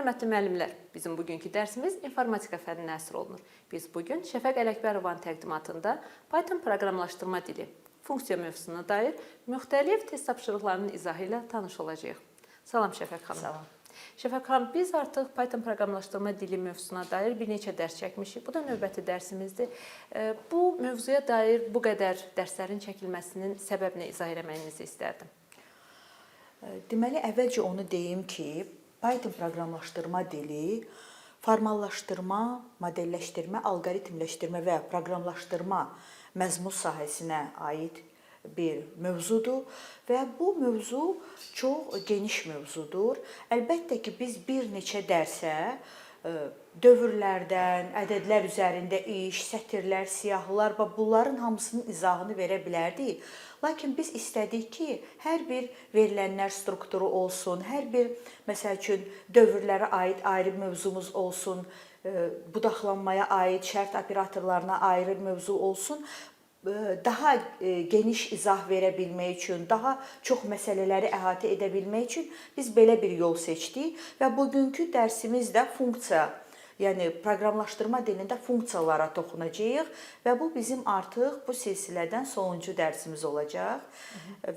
hörmətli müəllimlər, bizim bugünkü dərsimiz informatika fənninə həsr olunur. Biz bugün Şəfəq Ələkbərovanın təqdimatında Python proqramlaşdırma dili, funksiya mövzusuna dair müxtəlif test tapşırıqlarının izahı ilə tanış olacağıq. Salam Şəfəq xanım. Salam. Şəfəq xanım, biz artıq Python proqramlaşdırma dili mövzusuna dair bir neçə dərs çəkmişik. Bu da növbəti dərsimizdir. Bu mövzuya dair bu qədər dərslərin çəkilməsinin səbəbini izah etməyinizi istərdim. Deməli, əvvəlcə onu deyim ki, Python proqramlaşdırma dili formallaşdırma, modelləşdirmə, alqoritmləşdirmə və proqramlaşdırma məzmun sahəsinə aid bir mövzudur və bu mövzu çox geniş mövzudur. Əlbəttə ki, biz bir neçə dərsə dövrlərdən, ədədlər üzərində iş, sətirlər, siyahılar və bunların hamısının izahını verə bilərdik. Lakin biz istədik ki, hər bir verilənlər strukturu olsun, hər bir, məsəl üçün, dövrlərə aid ayrı mövzumuz olsun, budaqlanmaya aid şərt operatorlarına ayrı mövzu olsun. Daha geniş izah verə bilmək üçün, daha çox məsələləri əhatə edə bilmək üçün biz belə bir yol seçdik və bugünkü dərsimiz də funksiya, yəni proqramlaşdırma dilində funksiyalara toxunacağıq və bu bizim artıq bu silsilədən sonuncu dərsimiz olacaq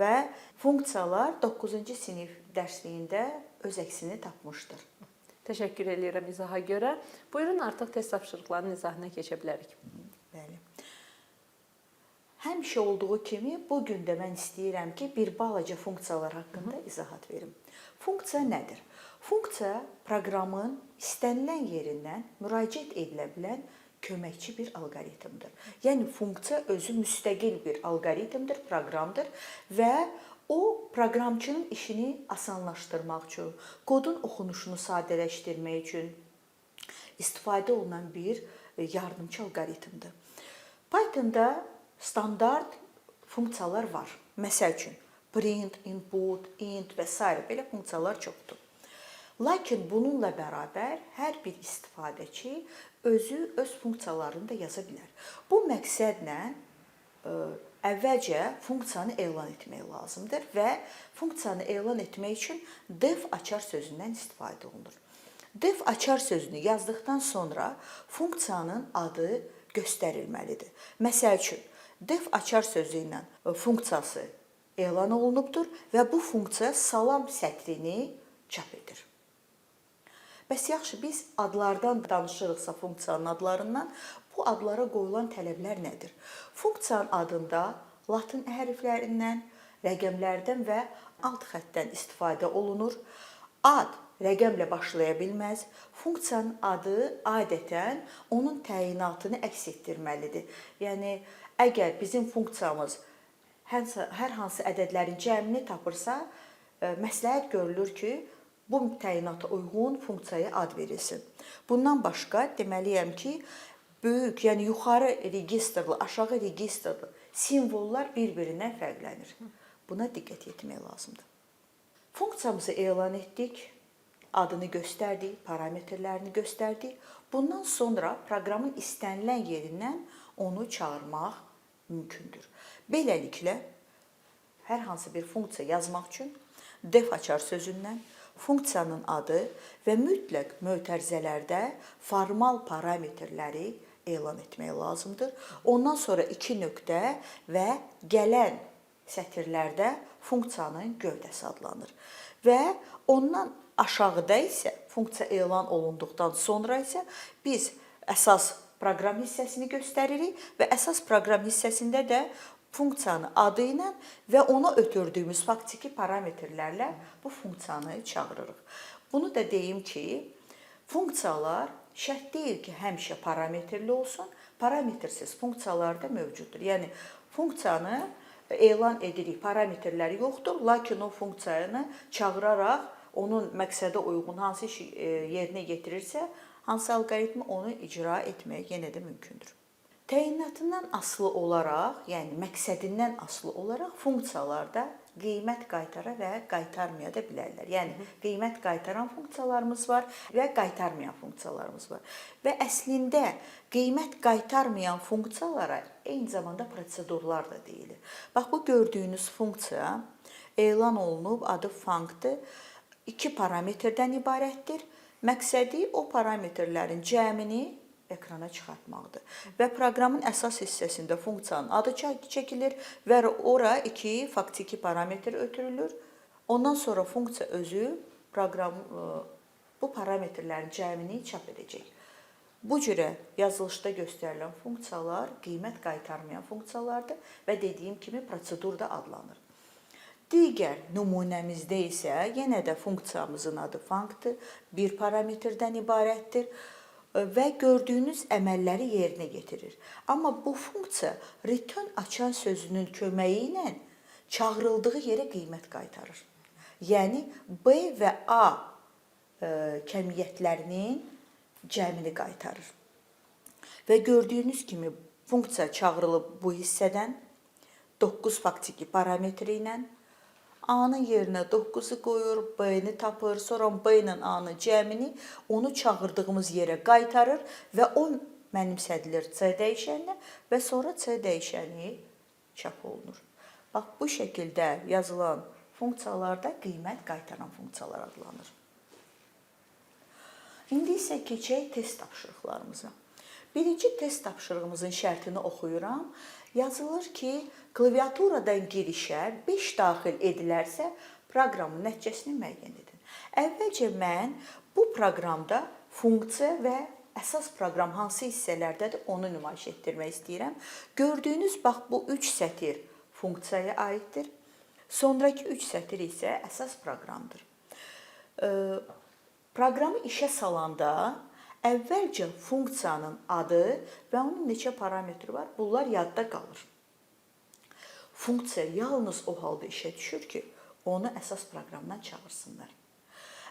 və funksiyalar 9-cu sinif dərsliyində öz əksini tapmışdır. Təşəkkür edirəm izaha görə. Buyurun, artıq test tapşırıqlarının izahına keçə bilərik. Bəli. Həmişə olduğu kimi, bugün də mən istəyirəm ki, bir balaca funksiyalar haqqında izahat verim. Funksiya nədir? Funksiya proqramın istənilən yerindən müraciət edilə bilən köməkçi bir alqoritmdir. Yəni, funksiya özü müstəqil bir alqoritmdir, proqramdır və o, proqramçının işini asanlaşdırmaq üçün, kodun oxunuşunu sadələşdirmək üçün istifadə olunan bir yardımçı alqoritmdir. Pythonda standart funksiyalar var. Məsəl üçün, print, input, int və s. belə funksiyalar çoxdur. Lakin bununla bərabər hər bir istifadəçi özü öz funksiyalarını da yaza bilər. Bu məqsədlə əvvəlcə funksiyanı elan etmək lazımdır və funksiyanı elan etmək üçün def açar sözündən istifadə olunur. Def açar sözünü yazdıqdan sonra funksiyanın adı göstərilməlidir. Məsəl üçün, def açar sözü ilə funksiyası elan olunubdur və bu funksiya salam sətrini çap edir. Bəs yaxşı, biz adlardan danışırıqsa funksiyanın adlarından, bu adlara qoyulan tələblər nədir? Funksiyanın adında latın hərflərindən, rəqəmlərdən və alt xəttdən istifadə olunur. Ad rəqəmlə başlaya bilməz. Funksiyanın adı adətən onun təyinatını əks etdirməlidir. Yəni, əgər bizim funksiyamız hər hansı ədədlərin cəmini tapırsa, məsləhət görülür ki, bu təyinata uyğun funksiyaya ad verilsin. Bundan başqa deməliyəm ki, böyük, yəni yuxarı registrli, aşağı registrli simvollar bir-birindən fərqlənir. Buna diqqət etmək lazımdır. Funksiyamızı elan etdik, adını göstərdik, parametrlərini göstərdik. Bundan sonra proqramın istənilən yerindən onu çağırmaq mümkündür. Beləliklə, hər hansı bir funksiya yazmaq üçün def açar sözündən funksiyanın adı və mütləq mötərizələrdə formal parametrləri elan etmək lazımdır. Ondan sonra 2 nöqtə və gələn sətirlərdə funksiyanın gövdəsi adlanır. Və ondan aşağıda isə funksiya elan olunduqdan sonra isə biz əsas proqram hissəsini göstəririk və əsas proqram hissəsində də funksiyanın adı ilə və ona ötürdüyümüz faktiki parametrlərlə bu funksiyanı çağırırıq. Bunu da deyim ki, funksiyalar şərt deyil ki, həmişə parametrli olsun, parametrsiz funksiyalar da mövcuddur. Yəni, funksiyanı elan edirik, parametrləri yoxdur, lakin o funksiyanı çağıraraq onun məqsədə uyğun hansı iş yerinə yetirirsə, hansı alqoritmi onu icra etmək yenə də mümkündür. Təyinatından asılı olaraq, yəni məqsədindən asılı olaraq funksiyalarda qiymət qaytara və qaytarmaya da bilərlər. Yəni, qiymət qaytaran funksiyalarımız var və qaytarmayan funksiyalarımız var. Və əslində qiymət qaytarmayan funksiyalara eyni zamanda prosedurlar da deyilir. Bax, bu gördüyünüz funksiya elan olunub, adı funcdır, 2 parametrdən ibarətdir. Məqsədi o parametrlərin cəmini ekrana çıxartmaqdır. Və proqramın əsas hissəsində funksiyanın adı çəkilir və ora 2 faktiki parametr ötürülür. Ondan sonra funksiya özü bu parametrlərin cəmini çap edəcək. Bu cürə yazılışda göstərilən funksiyalar qiymət qaytarmayan funksiyalardır və dediyim kimi prosedur da adlanır. Digər nümunəmizdə isə yenə də funksiyamızın adı funcdır, bir parametrdən ibarətdir və gördüyünüz əməlləri yerinə yetirir. Amma bu funksiya return açan sözünün köməyi ilə çağırıldığı yerə qiymət qaytarır. Yəni B və A kəmiyyətlərinin cəmini qaytarır. Və gördüyünüz kimi funksiya çağırılıb bu hissədən 9 faktiki parametri ilə A-nın yerinə 9-u qoyur, B-ni tapır, sonra B ilə A-nın cəmini onu çağırdığımız yerə qaytarır və o mənimsədilir C dəyişəninə və sonra C dəyişəni çap olunur. Bax, bu şəkildə yazılan funksiyalarda qiymət qaytaran funksiyalar adlanır. İndi isə keçək test tapşırıqlarımıza. Birinci test tapşırığımızın şərtini oxuyuram. Yazılır ki, klaviaturadan girişə 5 daxil edilərsə, proqramın nəticəsini müəyyən edin. Əvvəlcə mən bu proqramda funksiya və əsas proqram hansı hissələrdədir, onu nümayiş etdirmək istəyirəm. Gördüyünüz, bax, bu 3 sətir funksiyaya aiddir. Sonraki 3 sətir isə əsas proqramdır. Proqramı işə salanda əvvəlcə funksiyanın adı və onun neçə parametri var, bunlar yadda qalır. Funksiya yalnız o halda işə düşür ki, onu əsas proqramdan çağırsınlar.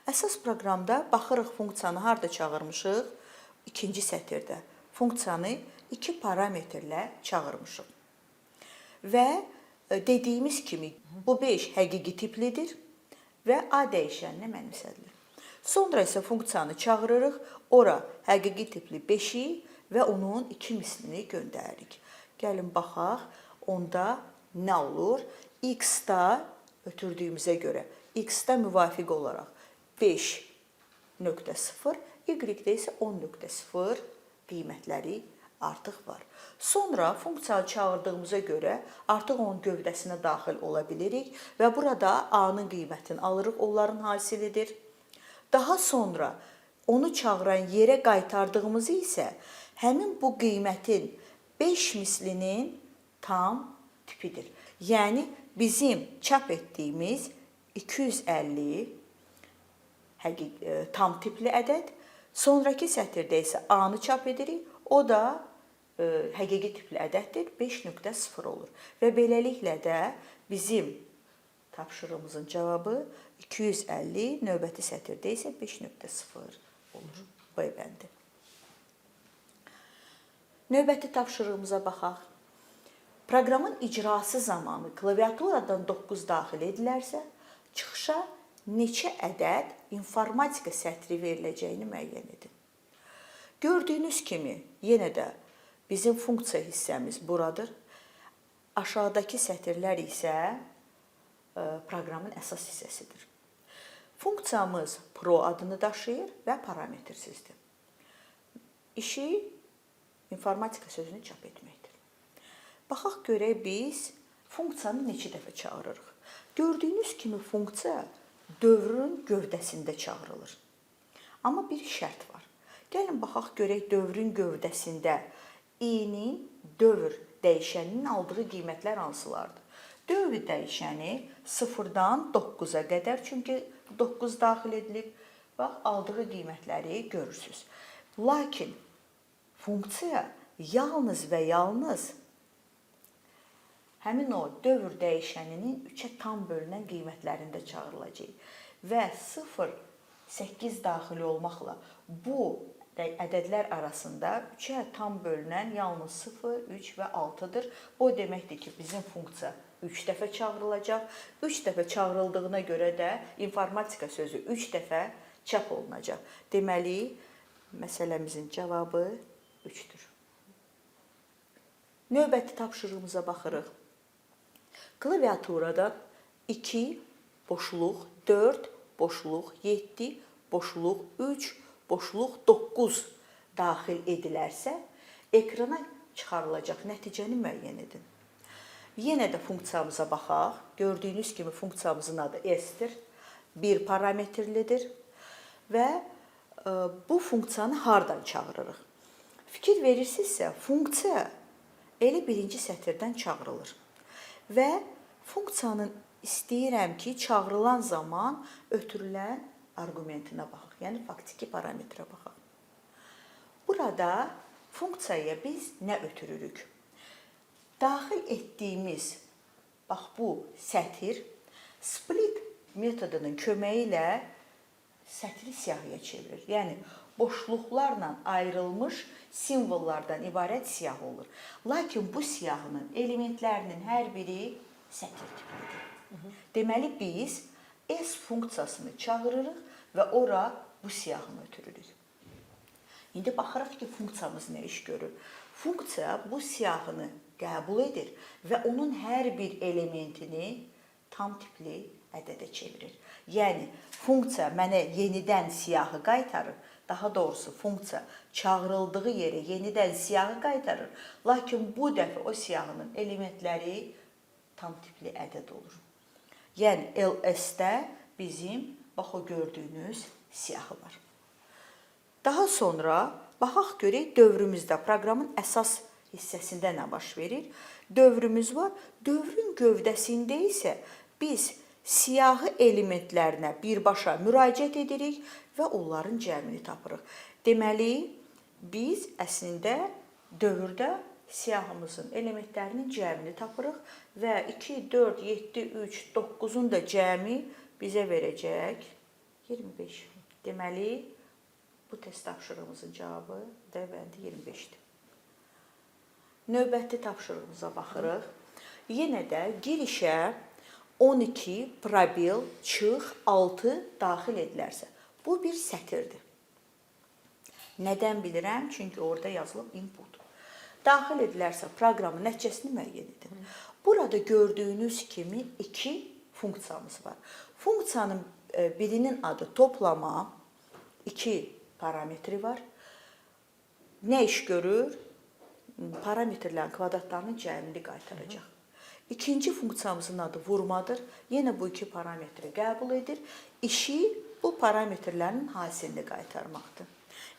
Əsas proqramda baxırıq funksiyanı harda çağırmışıq? İkinci sətirdə. Funksiyanı 2 parametrlə çağırmışıq. Və dediyimiz kimi bu 5 həqiqi tiplidir və A dəyişəninə mənimsədilir. Sonra isə funksiyanı çağırırıq, ora həqiqi tipli 5-i və onun 2 mislini göndəririk. Gəlin baxaq, onda nə olur? X-da ötürdüyümüzə görə, X-da müvafiq olaraq 5.0, Y-də isə 10.0 qiymətləri artıq var. Sonra funksiyanı çağırdığımıza görə artıq onun gövdəsinə daxil ola bilirik və burada A-nın qiymətini alırıq, onların hasilidir. Daha sonra onu çağıran yerə qaytardığımızı isə həmin bu qiymətin 5 mislinin tam tipidir. Yəni bizim çap etdiyimiz 250 tam tipli ədəd, sonraki sətirdə isə A-nı çap edirik, o da həqiqi tipli ədəddir, 5.0 olur. Və beləliklə də bizim tapşırığımızın cavabı 250, növbəti sətirdə isə 5.0 olur. B bəndi. Növbəti tapşırığımıza baxaq. Proqramın icrası zamanı klaviaturadan 9 daxil edilərsə, çıxışa neçə ədəd informatika sətri veriləcəyini müəyyən edin. Gördüyünüz kimi, yenə də bizim funksiya hissəmiz buradır. Aşağıdakı sətirlər isə proqramın əsas hissəsidir. Funksiyamız pro adını daşıyır və parametrsizdir. İşi informatika sözünü çap etməkdir. Baxaq görək biz funksiyanı neçə dəfə çağırırıq. Gördüyünüz kimi funksiya dövrün gövdəsində çağırılır. Amma bir şərt var. Gəlin baxaq görək dövrün gövdəsində i-nin dövr dəyişəninin aldığı qiymətlər hansılardır? Dövr dəyişəni 0-dan 9-a qədər, çünki 9 daxil edilib, bax, aldığı qiymətləri görürsünüz. Lakin funksiya yalnız və yalnız həmin o dövr dəyişəninin 3-ə tam bölünən qiymətlərində çağırılacaq. Və 0, 8 daxil olmaqla bu ədədlər arasında 3-ə tam bölünən yalnız 0, 3 və 6-dır. O deməkdir ki, bizim funksiya 3 dəfə çağırılacaq. 3 dəfə çağırıldığına görə də informatika sözü 3 dəfə çap olunacaq. Deməli, məsələmizin cavabı 3-dür. Növbəti tapşırığımıza baxırıq. Klaviaturada 2 boşluq, 4 boşluq, 7 boşluq 3, boşluq 9 daxil edilərsə, ekrana çıxarılacaq nəticəni müəyyən edin. Yenə də funksiyamıza baxaq. Gördüyünüz kimi funksiyamızın adı S-dir. Bir parametrlidir və bu funksiyanı hardan çağırırıq? Fikir verirsinizsə, funksiya elə birinci sətirdən çağırılır və funksiyanın istəyirəm ki, çağırılan zaman ötürülən arqumentinə baxaq, yəni faktiki parametrə baxaq. Burada funksiyaya biz nə ötürürük? Daxil etdiyimiz, bax bu sətir, split metodunun köməyi ilə sətri siyahıya çevirir. Yəni, boşluqlarla ayrılmış simvollardan ibarət siyahı olur. Lakin bu siyahının elementlərinin hər biri sətir tipidir. Deməli, biz S funksiyasını çağırırıq və ora bu siyahını ötürürük. İndi baxırıq ki, funksiyamız nə iş görür? Funksiya bu siyahını qəbul edir və onun hər bir elementini tam tipli ədədə çevirir. Yəni, funksiya mənə yenidən siyahı qaytarır. Daha doğrusu, funksiya çağırıldığı yerə yenidən siyahı qaytarır. Lakin bu dəfə o siyahının elementləri tam tipli ədəd olur. Yəni, LS-də bizim, bax o gördüyünüz siyahı var. Daha sonra, baxaq görək dövrümüzdə, proqramın əsas hissəsində nə baş verir? Dövrümüz var. Dövrün gövdəsində isə biz siyahı elementlərinə birbaşa müraciət edirik və onların cəmini tapırıq. Deməli, biz əslində dövrdə siyahımızın elementlərinin cəmini tapırıq və 2, 4, 7, 3, 9-un da cəmi bizə verəcək 25. Deməli, bu test tapşırığımızın cavabı D bəndi 25-dir. Növbəti tapşırığımıza baxırıq. Yenə də girişə 12 probel çıx 6 daxil edilərsə. Bu bir sətirdir. Nədən bilirəm? Çünki orada yazılıb input. Daxil edilərsə proqramın nəticəsini müəyyən edin. Burada gördüyünüz kimi iki funksiyamız var. Funksiyanın birinin adı toplama, 2 parametri var. Nə iş görür? Parametrlərin kvadratlarının cəmini qaytaracaq. İkinci funksiyamızın adı vurmadır. Yenə bu iki parametri qəbul edir. İşi bu parametrlərin hasilini qaytarmaqdır.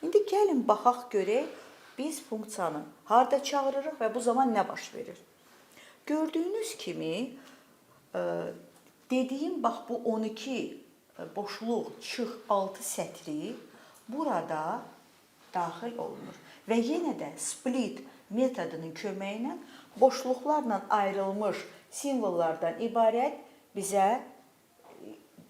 İndi gəlin baxaq görək, biz funksiyanı harda çağırırıq və bu zaman nə baş verir? Gördüyünüz kimi, dediyim bax bu 12 boşluq çıx 6 sətri burada daxil olunur. Və yenə də split metodunun köməyi ilə boşluqlarla ayrılmış simvollardan ibarət bizə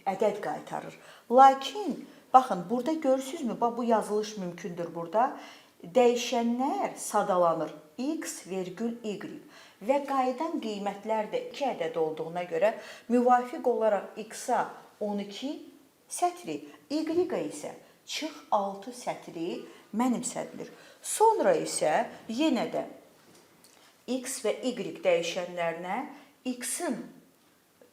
ədəd qaytarır. Lakin, baxın, burada görürsünüzmü? Bax, bu yazılış mümkündür burada. Dəyişənlər sadalanır. X, virgül, Y. Və qayıdan qiymətlər də 2 ədəd olduğuna görə müvafiq olaraq X-a 12 sətri, Y-ə isə çıx 6 sətri mənimsədilir. Sonra isə yenə də X və Y dəyişənlərinə X-in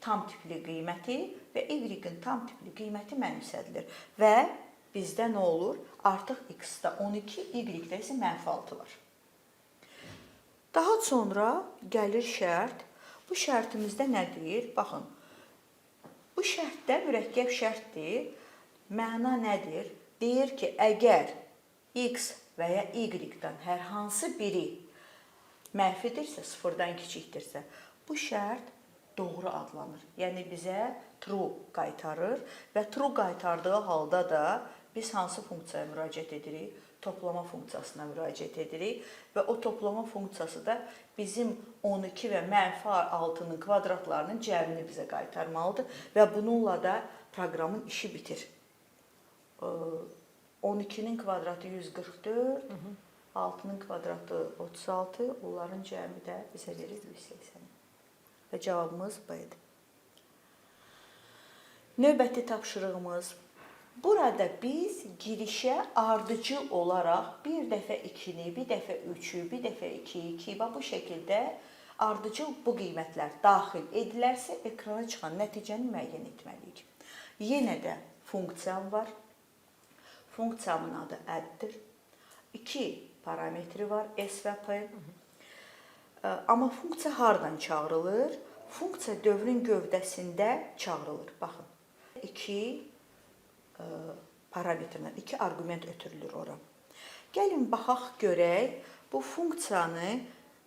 tam tipli qiyməti və Y-in tam tipli qiyməti mənimsədilir. Və bizdə nə olur? Artıq X-da 12, Y-də isə -6 var. Daha sonra gəlir şərt. Bu şərtimizdə nə deyir? Baxın, bu şərtdə mürəkkəb şərtdir. Məna nədir? Deyir ki, əgər X və ya Y-dən hər hansı biri mənfidirsə, sıfırdan kiçikdirsə, bu şərt doğru adlanır. Yəni, bizə true qaytarır və true qaytardığı halda da biz hansı funksiyaya müraciət edirik? Toplama funksiyasına müraciət edirik və o toplama funksiyası da bizim 12 və -6-nın kvadratlarının cəmini bizə qaytarmalıdır və bununla da proqramın işi bitir. 12-nin kvadratı 144, 6-nın kvadratı 36, onların cəmi də bizə verir 180. Və cavabımız B-dir. Növbəti tapşırığımız. Burada biz girişə ardıcıl olaraq bir dəfə 2-ni, bir dəfə 3-ü, bir dəfə 2-yi, 2-yi bu şəkildə ardıcıl bu qiymətlər daxil edilərsə ekrana çıxan nəticəni müəyyən etməliyik. Yenə də funksiyam var. Funksiyamın adı əddir. 2 parametri var, S və P. Amma funksiya hardan çağırılır? Funksiya dövrün gövdəsində çağırılır. Baxın, 2 parametrdən, 2 arqument ötürülür ora. Gəlin, baxaq, görək, bu funksiyanı,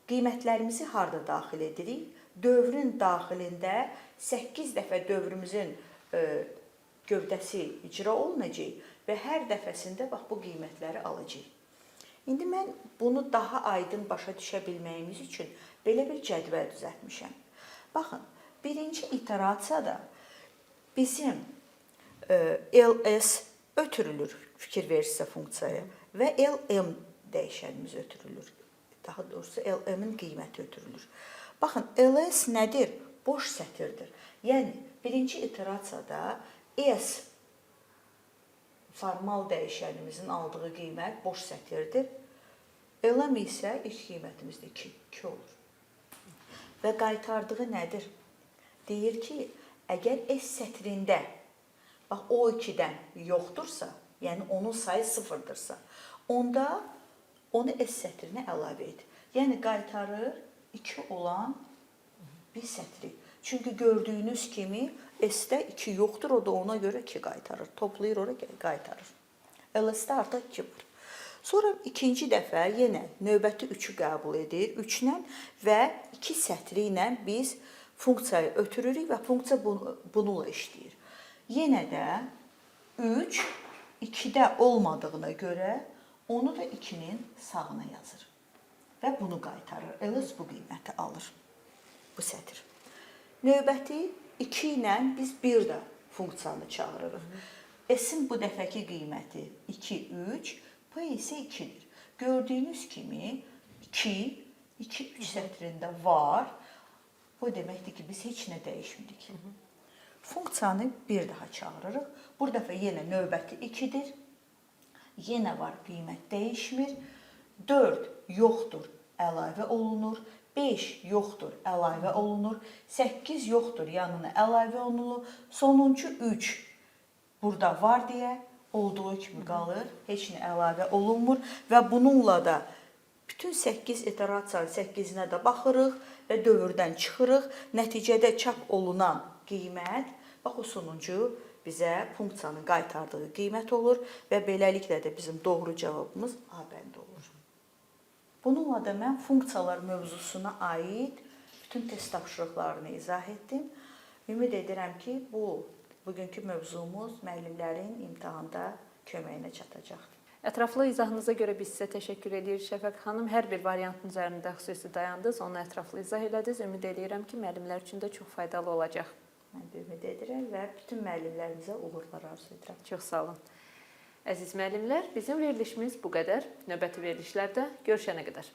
qiymətlərimizi harada daxil edirik? Dövrün daxilində 8 dəfə dövrümüzün gövdəsi icra olunacaq və hər dəfəsində bax, bu qiymətləri alacaq. İndi mən bunu daha aydın başa düşə bilməyimiz üçün belə bir cədvəl düzəltmişəm. Baxın, birinci iterasiyada bizim ls ötürülür, fikir verirsə funksiyaya və lm dəyişənimiz ötürülür. Daha doğrusu lm'in qiyməti ötürülür. Baxın, ls nədir? Boş sətirdir. Yəni, birinci iterasiyada s formal dəyişənimizin aldığı qiymət boş sətirdir. Lm isə ilk qiymətimiz də 2 olur. Və qaytardığı nədir? Deyir ki, əgər s sətrində bax, o 2-dən yoxdursa, yəni onun sayı 0-dırsa, onda onu S sətrinə əlavə et. Yəni, qaytarır 2 olan bir sətri. Çünki gördüyünüz kimi S-də 2 yoxdur, o da ona görə 2 qaytarır. Toplayır, ora qaytarır. LS-də artıq 2 var. Sonra ikinci dəfə yenə növbəti 3-ü qəbul edir. 3-lə və 2 sətri ilə biz funksiyayı ötürürük və funksiya bununla işləyir. Yenə də 3 2-də olmadığına görə onu da 2-nin sağına yazır və bunu qaytarır. LS bu qiyməti alır, bu sətr. Növbəti 2 ilə biz bir də funksiyanı çağırırıq. S-in bu dəfəki qiyməti 2, 3, P isə 2-dir. Gördüyünüz kimi 2, 3 sətrində var. Bu deməkdir ki, biz heç nə dəyişmirik. Funksiyanı bir daha çağırırıq. Bu dəfə yenə növbəti 2-dir. Yenə var, qiymət dəyişmir. 4 yoxdur, əlavə olunur. 5 yoxdur, əlavə olunur. 8 yoxdur, yanına əlavə olunur. Sonuncu 3 burada var deyə olduğu kimi qalır. Heç nə əlavə olunmur və bununla da bütün 8 iterasiyanın 8-nə də baxırıq və dövrdən çıxırıq. Nəticədə çap olunan qiymət, bax o sonuncu bizə funksiyanın qaytardığı qiymət olur və beləliklə də bizim doğru cavabımız A bəndi olur. Bununla da mən funksiyalar mövzusuna aid bütün test tapşırıqlarını izah etdim. Ümid edirəm ki, bugünkü mövzumuz müəllimlərin imtahanda köməyinə çatacaqdır. Ətraflı izahınıza görə biz sizə təşəkkür edirik Şəfəq xanım. Hər bir variantın üzərində xüsusi dayandınız, onu ətraflı izah elədiniz. Ümid edirəm ki, müəllimlər üçün də çox faydalı olacaq. Mən də ümid edirəm və bütün müəllimlərimizə uğurlar arzu edirəm. Çox sağ olun. Əziz müəllimlər, bizim verilişimiz bu qədər. Növbəti verilişlərdə görüşənə qədər.